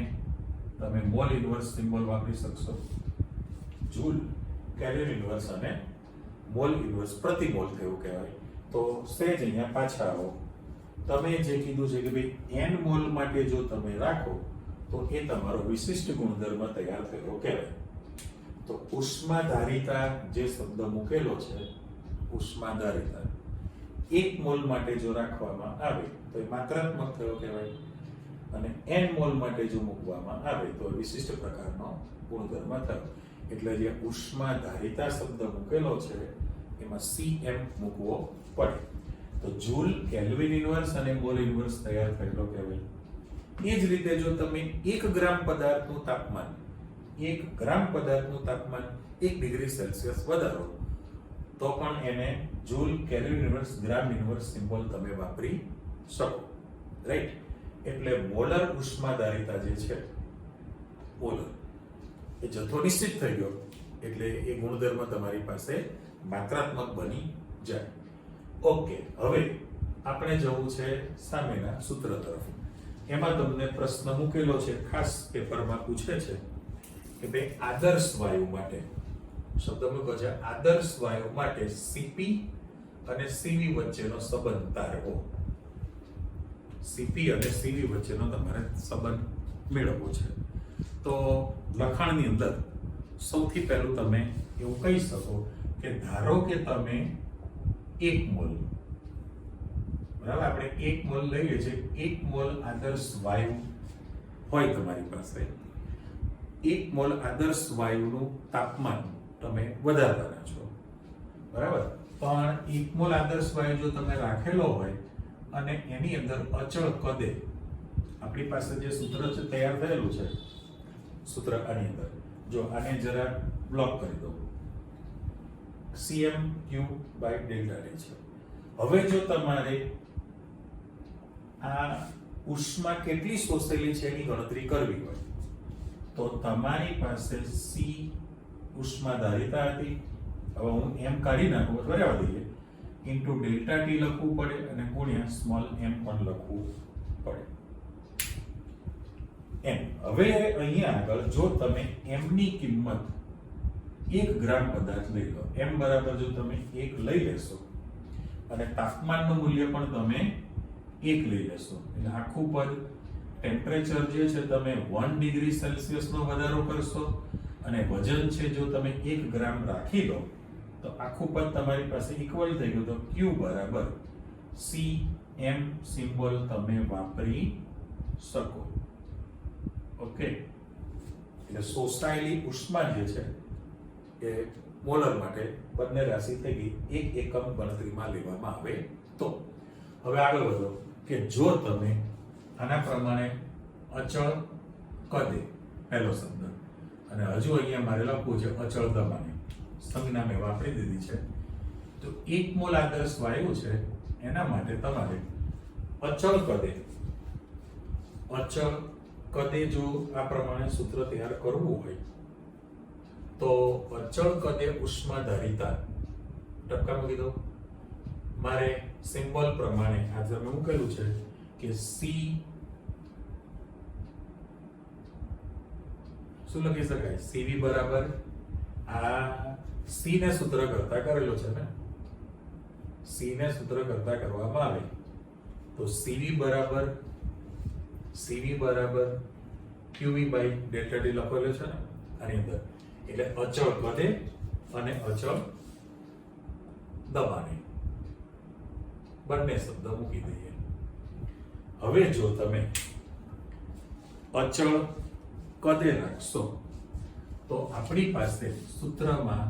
તમે મોલ ઇનવર્સ સિમ્બોલ વાપરી શકશો. જૂલ કેલ્વિન ઇનવર્સ અને મોલ ઇનવર્સ પ્રતિ મોલ થયું કહેવાય. તો સહેજ અહીંયા પાછા આવો. તમે જે કીધું છે કે ભાઈ n મોલ માટે જો તમે રાખો તો એ તમારો વિશિષ્ટ ગુણધર્મ તૈયાર થયો કહેવાય. તો ઉષ્માધારિતા જે શબ્દ મૂકેલો છે, ઉષ્માધારિતા 1 મોલ માટે જો રાખવામાં આવે તો એ માત્રાત્મક થયો કહેવાય, અને n મોલ માટે જો મૂકવામાં આવે તો વિશિષ્ટ પ્રકારનો ગુણધર્મ થયો. એટલે જે ઉષ્માધારિતા શબ્દ મૂકેલો છે એમાં Cm મૂકવો પડે. તો જૂલ કેલ્વિન ઇનવર્સ અને મોલ ઇનવર્સ તૈયાર થયેલો કહેવાય. એ જ રીતે જો તમે 1 ગ્રામ પદાર્થનું તાપમાન 1 ડિગ્રી સેલ્સિયસ વધારો તો પણ એને જૂલ કેલ્વિન ઇનવર્સ ગ્રામ ઇનવર્સ સિમ્બોલ તમે વાપરી શકો. રાઈટ. એટલે મોલર ઉષ્માધારિતા જે છે, મોલર એ જથ્થો નિશ્ચિત થઈ ગયો એટલે એ ગુણધર્મ તમારી પાસે માત્રાત્મક બની જાય. ઓકે, હવે આપણે જવું છે સામેના સૂત્ર તરફ. એમાં તમને પ્રશ્ન મૂકેલો છે, ખાસ પેપરમાં પૂછે છે કે ભાઈ આદર્શ વાયુ માટે, શબ્દ મૂકો છે આદર્શ વાયુ માટે Cp અને Cv વચ્ચેનો સંબંધ તારવો. Cp અને Cv વચ્ચેનો તમારે સંબંધ મેળવવો છે. તો લખાણની અંદર સૌથી પહેલું તમે એવું કહી શકો કે ધારો કે તમે 1 મોલ, બરાબર, આપણે 1 મોલ લઈએ છીએ, 1 મોલ આદર્શ વાયુ હોય તમારી પાસે, 1 મોલ આદર્શ વાયુનું તાપમાન તમે વધારવાના છો, બરાબર. પણ 1 મોલ આદર્શ વાયુ જો તમે રાખેલો હોય અને એની અંદર અચળ કદે, આપણી પાસે જે સૂત્ર છે તૈયાર થયેલું છે, સૂત્ર આની અંદર જો આને જરા બ્લોક કરી દો, Cm Q by delta T છે. હવે જો તમારે આ ઉષ્મા કેટલી શોષેલી છે એની ગણતરી કરવી હોય તો તમારી પાસે C ઉષ્માધારિતા હતી, હવે હું m કાઢી નાખું અથવા રહેવા દઈએ, ઇન્ટુ ડેલ્ટા T લખવું પડે અને ગુણ્યા સ્મોલ m પણ લખવું પડે. m. હવે અહીંયા આગળ જો તમે m ની કિંમત 1 ગ્રામ પદાર્થ લઈ લો, m બરાબર જો તમે 1 લઈ લેશો અને તાપમાનનું મૂલ્ય પણ તમે 1 લઈ લેશો, એટલે આખું પદ ટેમ્પરેચર જે છે તમે 1 ડિગ્રી સેલ્સિયસનો વધારો કરશો અને વજન છે જો તમે 1 ગ્રામ રાખી લો તો આખું પદ તમારી પાસે ઇક્વલ થઈ ગયું. તો Q બરાબર Cm સિમ્બોલ તમે વાપરી શકો. ઓકે, એટલે શોષાયેલી ઉષ્મા જે છે એ મોલર માટે બંને રાશિ થઈ ગઈ, એક એકમ ગણતરીમાં લેવામાં આવે તો. હવે આગળ વધો કે જો તમે આના પ્રમાણે અચળ કદે પહેલો શબ્દ અને હજુ અહીંયા મારે લખવું છે અચળ દબાણે, સંજ્ઞા મેં વાપરી દીધી છે, તો 1 મોલ આદર્શ વાયુ છે એના માટે તમારે અચળ કદે જો આ પ્રમાણે સૂત્ર તૈયાર કરવું હોય તો અચળ કદે ઉષ્માધારિતા ટપકા મૂકી દો. મારે સિમ્બોલ પ્રમાણે આજે મેં મૂકેલું છે કે સી શું લખી શકાય, સીવી બરાબર આ સી ને સૂત્ર કરતા કરેલો છે ને, સી ને સૂત્ર કરતા કરવામાં આવે તો સીવી બરાબર ક્યુવી બાય ડેલ્ટા ટી લખેલો છે ને આની અંદર. એટલે અચળ કદે અને અચળ દબાણે બંને શબ્દ મૂકી દઈએ. હવે જો તમે અચળ કદે રાખશો તો આપણી પાસે સૂત્રમાં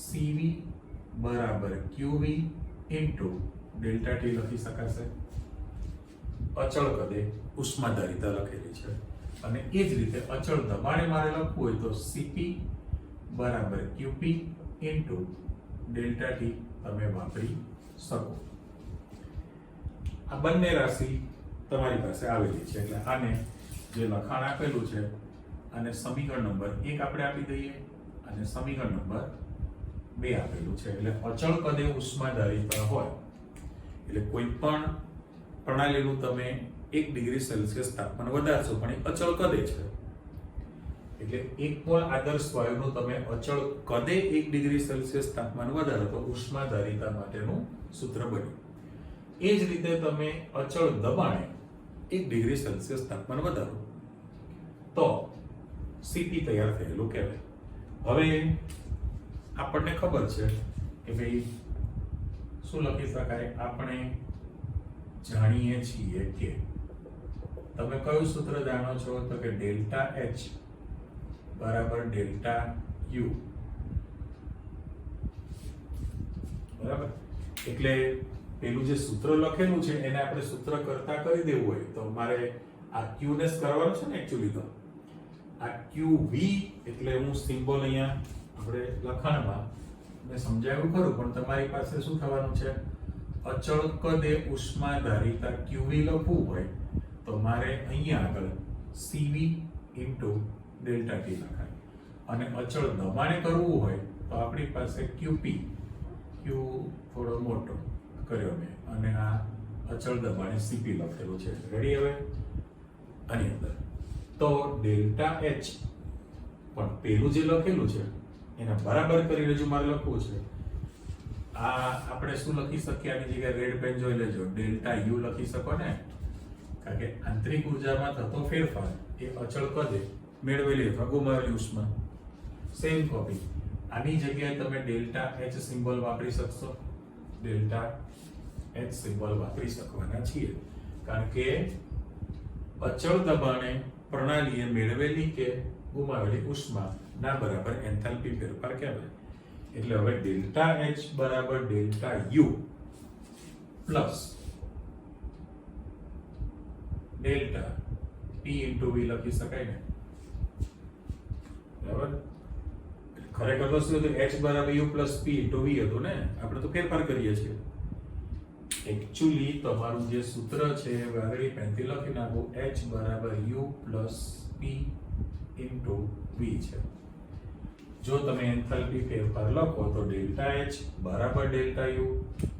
CV બરાબર QV ઇન્ટુ ડેલ્ટા ટી લખી શકાશે. અચળ કદે ઉષ્માધારિતા લખેલી છે અને એ જ રીતે અચળ દબાણે મારે લખવું હોય તો CP બરાબર QP ઇન્ટુ ડેલ્ટા ટી તમે વાપરી શકો. આ બંને રાશિ તમારી પાસે આવેલી છે એટલે આને જે લખાણ આપેલું છે અને સમીકરણ નંબર 1 આપણે આપી દઈએ અને સમીકરણ નંબર 2 આપેલું છે. એટલે અચળ કદે ઉષ્માધારિતા હોય એટલે કોઈ પણ પ્રણાલીનું તમે 1 ડિગ્રી સેલ્સિયસ તાપમાન વધારશો પણ એ અચળ કદે છે એટલે 1 મોલ આદર્શ વાયુનું તમે અચળ કદે 1 ડિગ્રી સેલ્સિયસ તાપમાન વધારો તો ઉષ્માધારિતા માટેનું સૂત્ર બન્યું. એ જ રીતે તમે અચળ દબાણે 1 ડિગ્રી સેલ્સિયસ તાપમાન વધારો તો CP તૈયાર થયેલું કહેવાય. હવે આપણને ખબર છે કે ભાઈ શું લખી શકાય, આપણે જાણીએ છીએ કે તમે કયું સૂત્ર જાણો છો તો કે ડેલ્ટા H બરાબર ડેલ્ટા U બરાબર. એટલે પેલું જે સૂત્ર લખેલું છે એને આપણે સૂત્ર કરતા કરી દેવું હોય તો મારે આ Q ને કરવાનું છે ને એક્ચ્યુઅલી તો આ QV એટલે હું સિમ્બોલ અહીંયા આપણે લખાણમાં મેં સમજાવ્યું ખરું પણ તમારી પાસે શું થવાનું છે, અચળ કદે ઉષ્માધારિતા QV લખવું હોય તો મારે અહીંયા આગળ CV ઇન્ટુ ડેલ્ટા ટી લખાય અને અચળ દબાણે કરવું હોય તો આપણી પાસે QP Q થોડો મોટો કર્યો મેં અને આ અચળ દબાણે CP લખેલું છે. રેડી? હવે આની અંદર તો ડેલ્ટા H પણ પેલું જે લખેલું છે એને બરાબર કરીને જો મારે લખવું છે આ આપણે શું લખી શકીએ આની જગ્યાએ રેડ પેન જોઈ લેજો, ડેલ્ટા U લખી શકો ને, કારણ કે આંતરિક ઉર્જામાં થતો ફેરફાર એ અચળ કદે મેળવેલી અથવા ગુમાવેલી ઉષ્મા. સેમ કોપી આની જગ્યાએ તમે ડેલ્ટા H સિમ્બોલ વાપરી શકશો, ડેલ્ટા H સિમ્બોલ વાપરી શકવાના છીએ કારણ કે અચળ દબાણે પ્રણાલીએ મેળવેલી કે ગુમાવેલી ઉષ્મા ના બરાબર એન્થાલ્પી ફેરફાર કહેવાય. એટલે હવે ડેલ્ટા H બરાબર delta U plus delta P into V લખી શકાય ને, બરાબર. ખરેખર તો શું હતું, H બરાબર U plus P into V હતું ને, આપણે તો ફેરફાર કરીએ છીએ. એકચ્યુઅલી તમારું જે સૂત્ર છે વાદળી પેનથી લખી નાખો, H બરાબર U plus P into V છે. જો તમે એન્થાલ્પી ફેરફાર લખો તો ડેલ્ટા H બરાબર delta U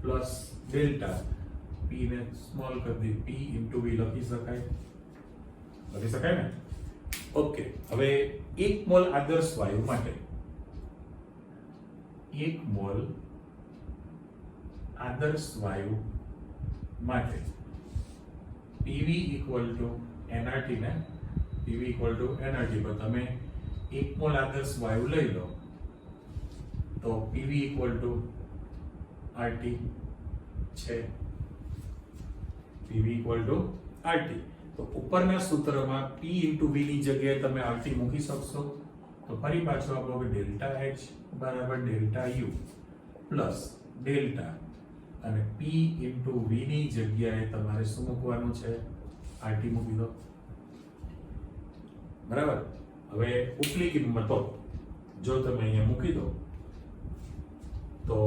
plus delta P ને સ્મોલ કરી દી P ઇન્ટુ V લખી શકાય ને. ઓકે. હવે 1 મોલ આદર્શ વાયુ માટે 1 મોલ આદર્શ વાયુ માટે PV ઇક્વલ ટુ nRT ને, PV ઇક્વલ ટુ nRT પર તમે 1 મોલ આદર્શ વાયુ લઈ લો તો PV ઇક્વલ ટુ RT છે, PV ઇક્વલ ટુ RT. તો ઉપરના સૂત્રમાં P ઇન્ટુ V ની જગ્યાએ તમે RT મૂકી શકશો તો ફરી પાછું આપણો ડેલ્ટા એચ બરાબર ડેલ્ટા યુ પ્લસ ડેલ્ટા અને પી ઇન્ટુ વી ની જગ્યાએ તમારે શું મૂકવાનું છે? આરટી મૂકી દો. બરાબર. હવે ઉપલી કિંમતો જો તમે અહીંયા મૂકી દો તો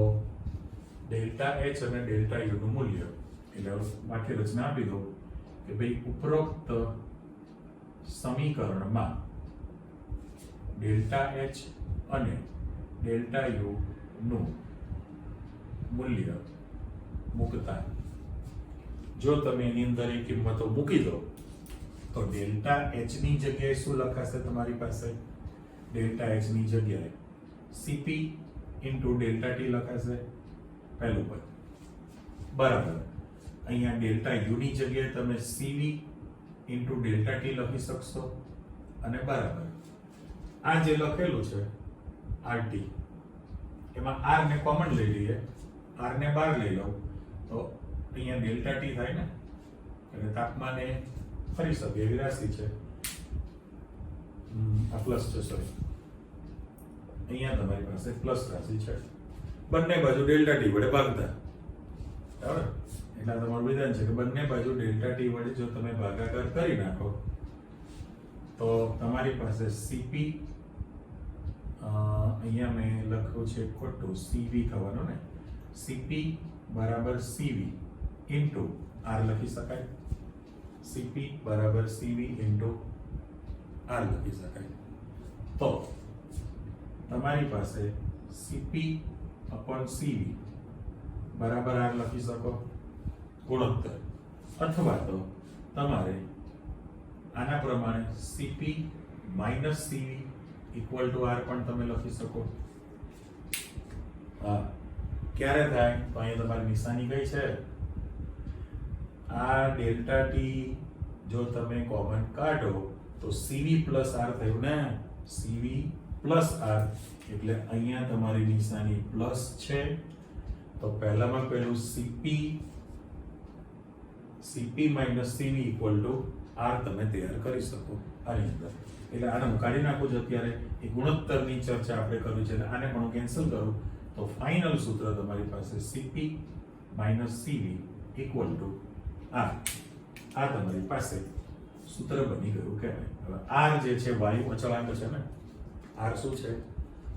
ડેલ્ટા એચ અને ડેલ્ટા યુ નું મૂલ્ય એટલે વાક્ય રચના આપી દો કે ભાઈ ઉપરોક્ત સમીકરણમાં ડેલ્ટા એચ અને ડેલ્ટા યુ નું મૂલ્ય મૂકતા જો તમે એની અંદર એ કિંમતો મૂકી દો તો ડેલ્ટા એચ ની જગ્યાએ શું લખાશે તમારી પાસે? ડેલ્ટા એચ ની જગ્યાએ સીપી ઇન્ટુ ડેલ્ટા ટી લખાશે પહેલું પદ. બરાબર. અહીંયા ડેલ્ટા યુ ની જગ્યાએ તમે સીવી ઇન્ટુ ડેલ્ટા ટી લખી શકશો અને બરાબર આ જે લખેલું છે આરટી એમાં આર ને કોમન લઈ લઈએ, આર ને બહાર લઈ લો તો અહીંયા ડેલ્ટા ટી થાય ને એટલે તાપમાન એ ફરી શકે એવી રાશિ છે. આ પ્લસ છે, સોરી અહીંયા તમારી પાસે પ્લસ રાશિ છે. બંને બાજુ ડેલ્ટા ટી વડે ભાગતા. બરાબર. એટલે તમારું વિધાન છે કે બંને બાજુ ડેલ્ટા ટી વડે જો તમે ભાગાકાર કરી નાખો તો તમારી પાસે સીપી અહીંયા મેં લખ્યું છે ખોટું સીવી થવાનું ને, સીપી બરાબર સીવી ઇન્ટુ આર લખી શકાય. સીપી બરાબર સીવી ઇન્ટુ આર લખી શકાય. તો તમારી પાસે સીપી અપોન સીવી બરાબર આર લખી શકો ગુણોત્તર, અથવા તો તમારે આના પ્રમાણે CP minus CV equal to R પણ તમે લખી શકો. હા, ક્યારે થાય? તો અહીંયા તમારી નિશાની કઈ છે? આ ડેલ્ટા ટી જો તમે કોમન કાઢો તો સીવી પ્લસ આર થયું ને, સીવી પ્લસ આર એટલે અહીંયા તમારી નિશાની પ્લસ છે. તો પહેલામાં પહેલું CP minus CV equal to R તમે તૈયાર કરી શકો આની અંદર. એટલે આને હું કાઢી નાખું છું અત્યારે. એ ગુણોત્તરની ચર્ચા આપણે કરવી છે એટલે આને પણ હું કેન્સલ કરું તો ફાઇનલ સૂત્ર તમારી પાસે CP minus CV equal to R. આ તમારી પાસે સૂત્ર બની ગયું કહેવાય. હવે આર જે છે વાયુ અચળાંક છે ને, આર શું છે?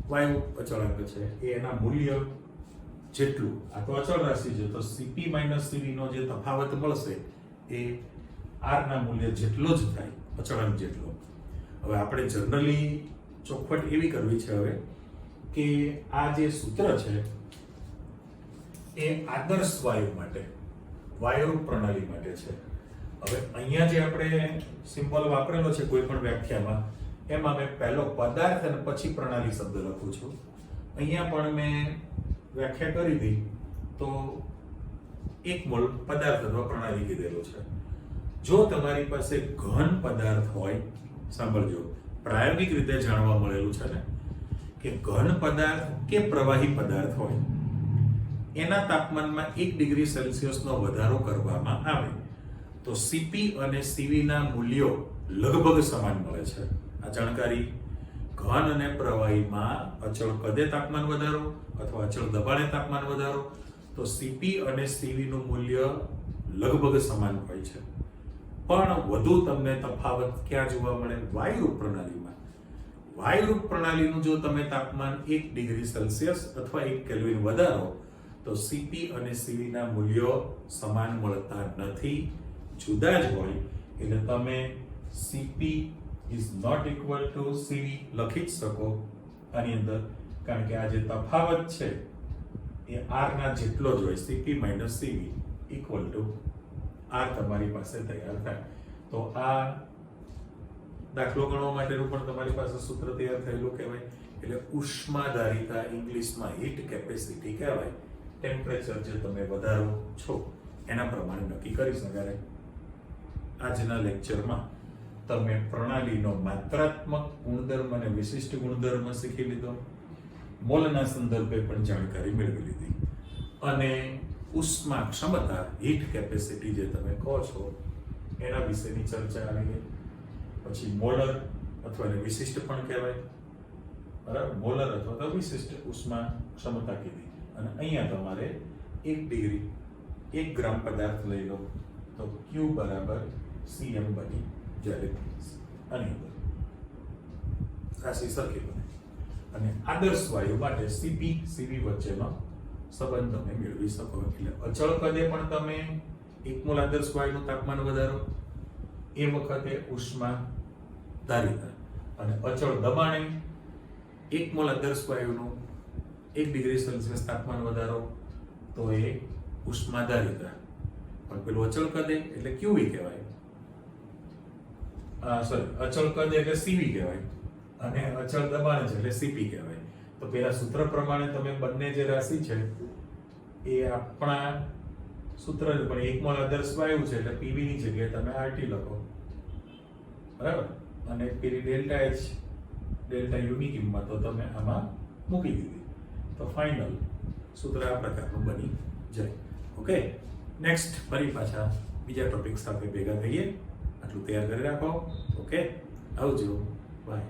વાયુ અચળાંક છે. એ એના મૂલ્ય જેટલું, આ તો અચળ રાશિ છે તો સીપી માઇનસ સીવી નો જે તફાવત મળશે એ આર ના મૂલ્ય જેટલો જ થાય, અચળાંક જેટલો. હવે આપણે જનરલી ચોખવટ એવી કરવી છે હવે કે આ જે સૂત્ર છે એ આદર્શ વાયુ માટે, વાયુરૂપ પ્રણાલી માટે છે. હવે અહીંયા જે આપણે સિમ્બોલ વાપરેલો છે કોઈ પણ વ્યાખ્યામાં એમાં મેં પહેલો પદાર્થ અને પછી પ્રણાલી શબ્દ લખું છું. અહીંયા પણ મેં વ્યાખ્યા કરી હતી તો 1 મોલ પદાર્થ અથવા પ્રણાલી કીધેલો છે. જો તમારી પાસે ઘન પદાર્થ હોય, સાંભળજો, પ્રાયોગિક રીતે જાણવા મળેલું છે ને કે ઘન પદાર્થ કે પ્રવાહી પદાર્થ હોય એના તાપમાનમાં 1 ડિગ્રી સેલ્સિયસનો વધારો કરવામાં આવે તો સીપી અને સીવી ના મૂલ્યો લગભગ સમાન મળે છે. આ જાણકારી ઘન અને પ્રવાહીમાં અચળ કદે તાપમાન વધારો અથવા અચળ દબાણે તાપમાન વધારો તો સીપી અને સીવી નું મૂલ્ય લગભગ સમાન હોય છે. પણ વધુ તમને તફાવત ક્યાં જોવા મળે? વાયુરૂપ પ્રણાલીમાં. વાયુરૂપ પ્રણાલીનું જો તમે તાપમાન 1 ડિગ્રી સેલ્સિયસ અથવા 1 કેલ્વિન વધારો તો સીપી અને સીવી ના મૂલ્યો સમાન મળતા નથી, જુદા જ હોય. એટલે તમે CP is not equal to સીવી લખી જ શકો આની અંદર, કારણ કે આ જે તફાવત છે એ આર ના જેટલો જ હોય. CP minus CV equal to R તમારી પાસે તૈયાર થાય. તો આ દાખલો ગણવા માટેનું પણ તમારી પાસે સૂત્ર તૈયાર થયેલું કહેવાય. એટલે ઉષ્માધારિતા ઇંગ્લિશમાં હીટ કેપેસિટી કહેવાય. ટેમ્પરેચર જે તમે વધારો છો એના પ્રમાણે નક્કી કરી શકાય. આજના લેક્ચરમાં તમે પ્રણાલીનો માત્રાત્મક ગુણધર્મ અને વિશિષ્ટ ગુણધર્મ શીખી લીધો, મોલના સંદર્ભે પણ જાણકારી મેળવી લીધી અને ઉષ્મા ક્ષમતા હીટ કેપેસિટી જે તમે કહો છો એના વિશેની ચર્ચા આવી ગઈ. પછી મોલર અથવા વિશિષ્ટ પણ કહેવાય બરાબર, મોલર અથવા તો વિશિષ્ટ ઉષ્મા ક્ષમતા કીધી. અને અહીંયા તમારે 1 ડિગ્રી 1 ગ્રામ પદાર્થ લઈ લો તો Q બરાબર cm બની જાય આની અંદર રાશિ સરખી બને. અને આદર્શ વાયુ માટે Cp વચ્ચેનો સંબંધ તમે મેળવી શકો. એટલે અચળ કદે પણ તમે 1 મોલ આદર્શ વાયુનું તાપમાન વધારો, એ વખતે ઉષ્મા ધારિતા, અને અચળ દબાણે 1 મોલ આદર્શ વાયુનું 1 ડિગ્રી સેલ્સિયસ તાપમાન વધારો તો એ ઉષ્મા ધારિતા. પણ પેલું અચળ કદે એટલે QV કહેવાય, અચળ કદ એટલે CV કહેવાય, અને અચળ દબાણ છે એટલે CP કહેવાય. તો પેલા સૂત્ર પ્રમાણે તમે બંને જે રાશિ છે એ આપણા સૂત્ર પણ 1 મોલ આદર્શ વાયુ છે એટલે PV ની જગ્યાએ તમે RT લખો, બરાબર, અને પેલી ડેલ્ટા H ડેલ્ટા U ની કિંમત તો તમે આમાં મૂકી દીધી. તો ફાઇનલ સૂત્ર આ પ્રકારનું બની જાય. ઓકે, નેક્સ્ટ ફરી પાછા બીજા ટોપિક સાથે ભેગા થઈએ. આટલું તૈયાર કરી રાખો. ઓકે, આવજો, બાય.